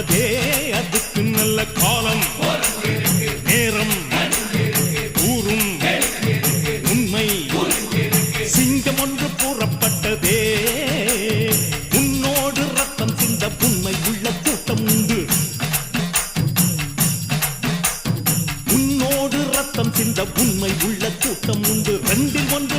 புறப்பட்டதே அதுக்கு நல்ல காலம் நேரம் கூறும் உண்மை சிங்கம் ஒன்று புறப்பட்டதே உன்னோடு ரத்தம் சிந்த உண்மை உள்ள கூட்டம் உண்டு உன்னோடு ரத்தம் சிந்த உண்மை உள்ள கூட்டம் உண்டு ரெண்டில் ஒன்று